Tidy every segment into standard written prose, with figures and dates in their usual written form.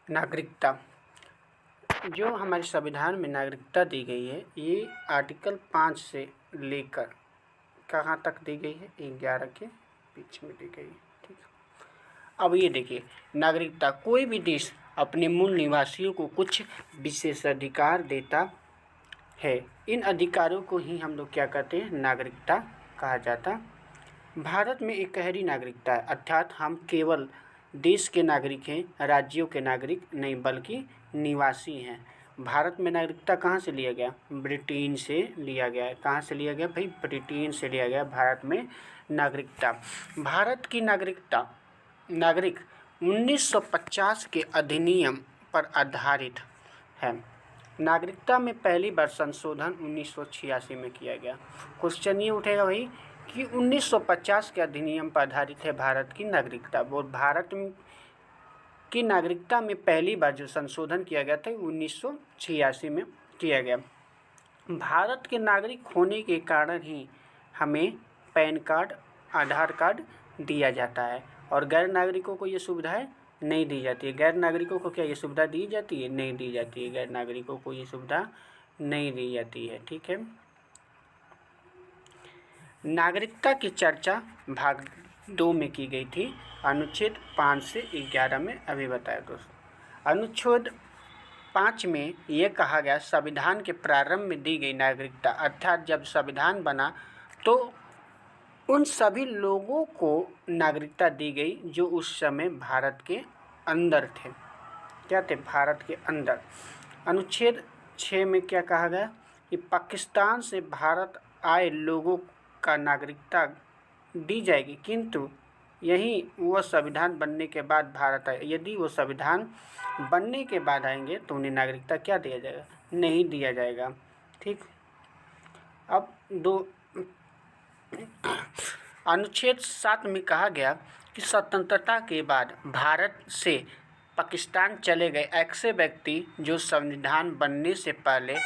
नागरिकता, जो हमारे संविधान में नागरिकता दी गई है, ये आर्टिकल 5 से लेकर कहाँ तक दी गई है? 11 के बीच में दी गई है। ठीक है, अब ये देखिए, नागरिकता, कोई भी देश अपने मूल निवासियों को कुछ विशेषाधिकार देता है। इन अधिकारों को ही हम लोग क्या कहते हैं? नागरिकता कहा जाता। भारत में एकहरी नागरिकता है, अर्थात हम केवल देश के नागरिक हैं, राज्यों के नागरिक नहीं बल्कि निवासी हैं। भारत में नागरिकता कहाँ से लिया गया? ब्रिटेन से लिया गया है। कहाँ से लिया गया भाई? ब्रिटेन से लिया गया भारत में नागरिकता। भारत की नागरिक 1950 के अधिनियम पर आधारित है। नागरिकता में पहली बार संशोधन 1986 में किया गया। क्वेश्चन ये उठेगा भाई कि 1950 के अधिनियम पर आधारित है भारत की नागरिकता। वो भारत की नागरिकता में पहली बार जो संशोधन किया गया था 1986 में किया गया। भारत के नागरिक होने के कारण ही हमें पैन कार्ड, आधार कार्ड दिया जाता है और गैर नागरिकों को ये सुविधाएं नहीं दी जाती है। गैर नागरिकों को क्या ये सुविधा दी जाती है? नहीं दी जाती है। गैर नागरिकों को ये सुविधा नहीं दी जाती है। ठीक है, नागरिकता की चर्चा भाग 2 में की गई थी, अनुच्छेद 5 से 11 में अभी बताया दोस्तों। अनुच्छेद 5 में ये कहा गया, संविधान के प्रारंभ में दी गई नागरिकता, अर्थात जब संविधान बना तो उन सभी लोगों को नागरिकता दी गई जो उस समय भारत के अंदर थे। क्या थे? भारत के अंदर। अनुच्छेद 6 में क्या कहा गया कि पाकिस्तान से भारत आए लोगों का नागरिकता दी जाएगी, किंतु यही वो संविधान बनने के बाद भारत आए। यदि वो संविधान बनने के बाद आएंगे तो उन्हें नागरिकता क्या दिया जाएगा? नहीं दिया जाएगा। ठीक, अब अनुच्छेद 7 में कहा गया कि स्वतंत्रता के बाद भारत से पाकिस्तान चले गए ऐसे व्यक्ति जो संविधान बनने से पहले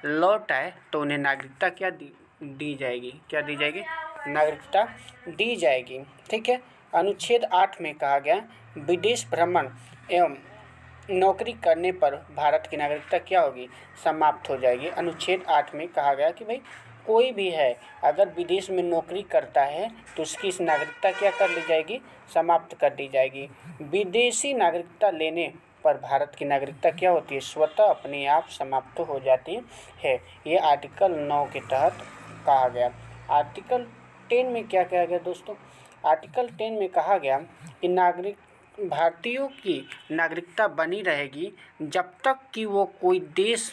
लौट आए तो उन्हें नागरिकता क्या दी जाएगी? क्या दी जाएगी? नागरिकता दी जाएगी। ठीक है, अनुच्छेद 8 में कहा गया, विदेश भ्रमण एवं नौकरी करने पर भारत की नागरिकता क्या होगी? समाप्त हो जाएगी। अनुच्छेद 8 में कहा गया कि भाई कोई भी है अगर विदेश में नौकरी करता है तो उसकी इस नागरिकता क्या कर ली जाएगी? समाप्त कर दी जाएगी। विदेशी नागरिकता लेने पर भारत की नागरिकता क्या होती है? स्वतः अपने आप समाप्त हो जाती है। ये आर्टिकल 9 के तहत कहा गया। आर्टिकल 10 में क्या कहा गया दोस्तों? आर्टिकल 10 में कहा गया कि भारतीयों की नागरिकता बनी रहेगी जब तक कि वो कोई देश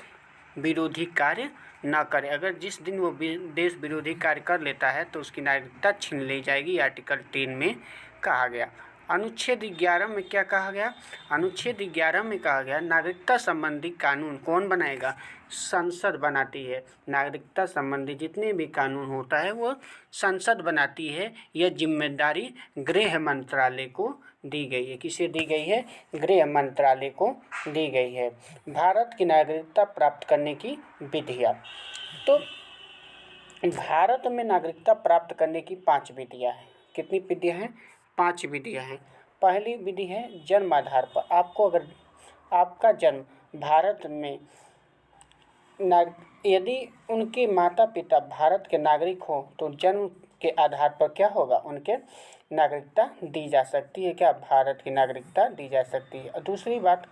विरोधी कार्य ना करे। अगर जिस दिन वो देश विरोधी कार्य कर लेता है तो उसकी नागरिकता छीन ली जाएगी। आर्टिकल 10 में कहा गया। अनुच्छेद 11 में क्या कहा गया? अनुच्छेद 11 में कहा गया, नागरिकता संबंधी कानून कौन बनाएगा? संसद बनाती है। नागरिकता संबंधी जितने भी कानून होता है वो संसद बनाती है। यह जिम्मेदारी गृह मंत्रालय को दी गई है। किसे दी गई है? गृह मंत्रालय को दी गई है। भारत की नागरिकता प्राप्त करने की विधियाँ, तो भारत में नागरिकता प्राप्त करने की 5 विधियाँ हैं। कितनी विधियाँ हैं? 5 विधियाँ हैं। पहली विधि है जन्म आधार पर। आपको अगर आपका जन्म भारत में यदि उनके माता पिता भारत के नागरिक हो तो जन्म के आधार पर क्या होगा? उनके नागरिकता दी जा सकती है। क्या? भारत की नागरिकता दी जा सकती है। और दूसरी बात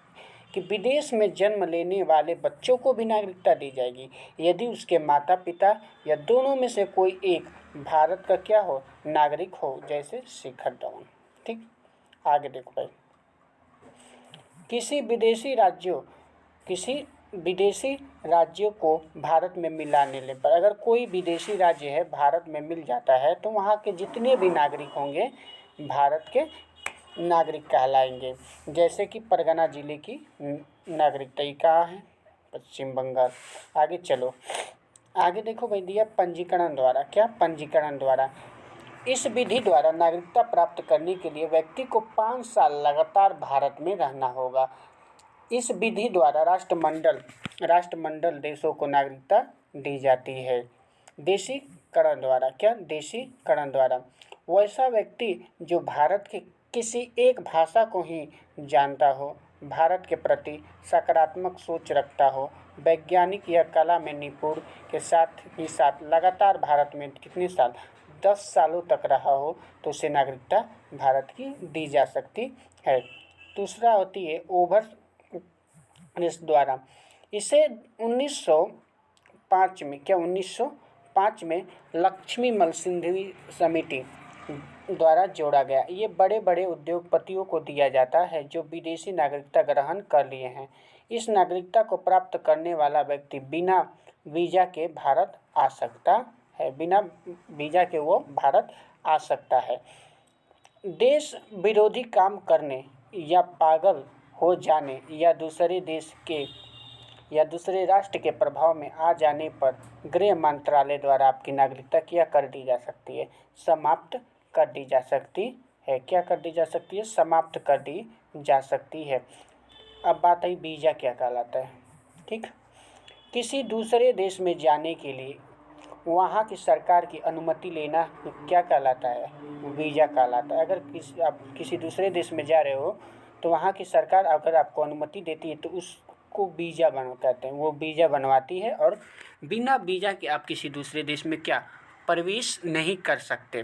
कि विदेश में जन्म लेने वाले बच्चों को भी नागरिकता दी जाएगी यदि उसके माता पिता या दोनों में से कोई एक भारत का क्या हो? नागरिक हो, जैसे शिखर धवन। ठीक, आगे देखो भाई, किसी विदेशी राज्यों को भारत में मिलाने पर, अगर कोई विदेशी राज्य है भारत में मिल जाता है तो वहाँ के जितने भी नागरिक होंगे भारत के नागरिक कहलाएंगे। जैसे कि परगना जिले की नागरिकता ये कहाँ है? पश्चिम बंगाल। आगे चलो, आगे देखो भाई, दिया पंजीकरण द्वारा। क्या? पंजीकरण द्वारा। इस विधि द्वारा नागरिकता प्राप्त करने के लिए व्यक्ति को 5 साल लगातार भारत में रहना होगा। इस विधि द्वारा राष्ट्रमंडल देशों को नागरिकता दी जाती है। देशीकरण द्वारा। क्या? देशीकरण द्वारा। वैसा व्यक्ति जो भारत के किसी एक भाषा को ही जानता हो भारत के प्रति सकारात्मक सोच रखता हो, वैज्ञानिक या कला में निपुण के साथ ही साथ लगातार भारत में कितने साल 10 सालों तक रहा हो तो उसे नागरिकता भारत की दी जा सकती है। दूसरा होती है ओवर इस द्वारा इसे 1905 में 1905 में लक्ष्मीमल सिंधिवी समिति द्वारा जोड़ा गया। ये बड़े बड़े उद्योगपतियों को दिया जाता है जो विदेशी नागरिकता ग्रहण कर लिए हैं। इस नागरिकता को प्राप्त करने वाला व्यक्ति बिना वीज़ा के भारत आ सकता है, बिना वीज़ा के वो भारत आ सकता है। देश विरोधी काम करने या पागल हो जाने या दूसरे राष्ट्र के प्रभाव में आ जाने पर गृह मंत्रालय द्वारा आपकी नागरिकता क्या कर दी जा सकती है, समाप्त कर दी जा सकती है। क्या कर दी जा सकती है? समाप्त कर दी जा सकती है। अब बात आई वीज़ा क्या कहलाता है। ठीक, किसी दूसरे देश में जाने के लिए वहाँ की सरकार की अनुमति लेना क्या कहलाता है? वीज़ा कहलाता है। अगर आप किसी दूसरे देश में जा रहे हो तो वहाँ की सरकार अगर आपको अनुमति देती है तो उसको वीज़ा कहते हैं, वो वीज़ा बनवाती है और बिना वीज़ा के आप किसी दूसरे देश में क्या प्रवेश नहीं कर सकते।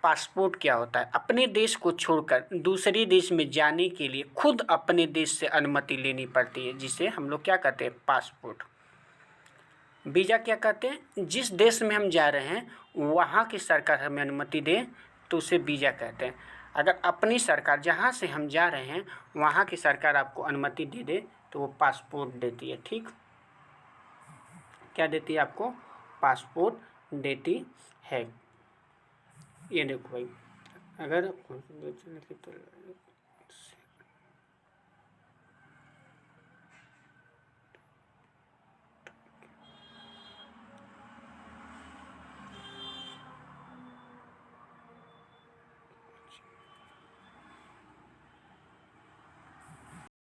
पासपोर्ट क्या होता है? अपने देश को छोड़कर दूसरे देश में जाने के लिए खुद अपने देश से अनुमति लेनी पड़ती है, जिसे हम लोग क्या कहते हैं? पासपोर्ट। वीज़ा क्या कहते हैं? जिस देश में हम जा रहे हैं वहाँ की सरकार हमें अनुमति दे तो उसे वीज़ा कहते हैं। अगर अपनी सरकार जहाँ से हम जा रहे हैं वहाँ की सरकार आपको अनुमति दे तो वो पासपोर्ट देती है। ठीक, क्या देती है? आपको पासपोर्ट देती है। ये देखो भाई, अगर